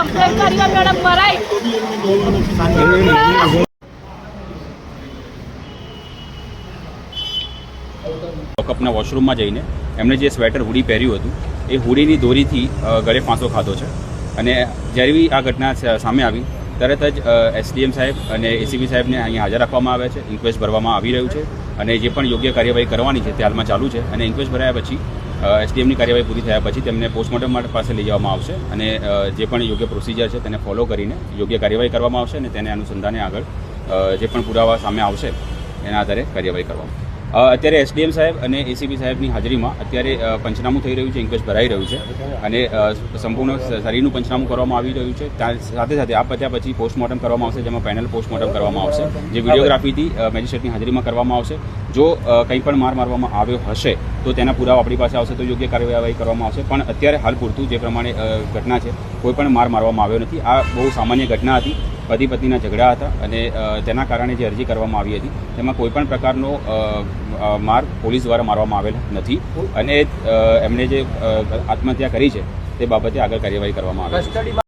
Complain કરી madam મરાઈ લોકઅપના વોશરૂમમાં જઈને એમણે જે સ્વેટર હુડી પહેર્યું હતું એ હુડીની દોરીથી ગળે ફાંસો ખાધો છે અને જ્યારે બી આ ઘટના સામે આવી તરત જ એસડીએમ સાહેબ અને એસીપી સાહેબને અહીંયા હાજર રાખવામાં આવ્યા છે. ઇન્ક્વેસ્ટ ભરવામાં આવી રહ્યું છે અને જે પણ યોગ્ય કાર્યવાહી કરવાની છે તે હાલમાં ચાલુ છે અને ઇન્ક્વેસ્ટ ભરાયા પછી એસડીએમની કાર્યવાહી પૂરી થયા પછી તેમને પોસ્ટમોર્ટમ માટે પાસે લઈ જવામાં આવશે અને જે પણ યોગ્ય પ્રોસિજર છે તેને ફોલો કરીને યોગ્ય કાર્યવાહી કરવામાં આવશે અને તેને અનુસંધાને આગળ જે પણ પુરાવા સામે આવશે એના આધારે કાર્યવાહી કરવામાં આવશે. અત્યારે એસડીએમ સાહેબ અને એસીપી સાહેબની હાજરીમાં અત્યારે પંચનામું થઈ રહ્યું છે, ઇન્ક્વેસ્ટ ભરાઈ રહ્યું છે અને સંપૂર્ણ શરીરનું પંચનામું કરવામાં આવી રહ્યું છે. સાથે સાથે આ પત્યા પછી પોસ્ટમોર્ટમ કરવામાં આવશે, જેમાં પેનલ પોસ્ટમોર્ટમ કરવામાં આવશે, જે વિડીયોગ્રાફીથી મેજિસ્ટ્રેટની હાજરીમાં કરવામાં આવશે. જો કંઈ પણ માર મારવામાં આવ્યો હશે તો તેના પુરાવા આપણી પાસે આવશે તો યોગ્ય કાર્યવાહી કરવામાં આવશે. પણ અત્યારે હાલ પૂરતું જે પ્રમાણે ઘટના છે, કોઈ પણ માર મારવામાં આવ્યો નથી. આ બહુ સામાન્ય ઘટના હતી. પતિ પત્નીના ઝઘડા હતા અને તેના કારણે જે અરજી કરવામાં આવી હતી તેમાં કોઈપણ પ્રકારનો માર પોલીસ દ્વારા મારવામાં આવેલ નથી અને એમણે જે આત્મહત્યા કરી છે તે બાબતે આગળ કાર્યવાહી કરવામાં આવે છે.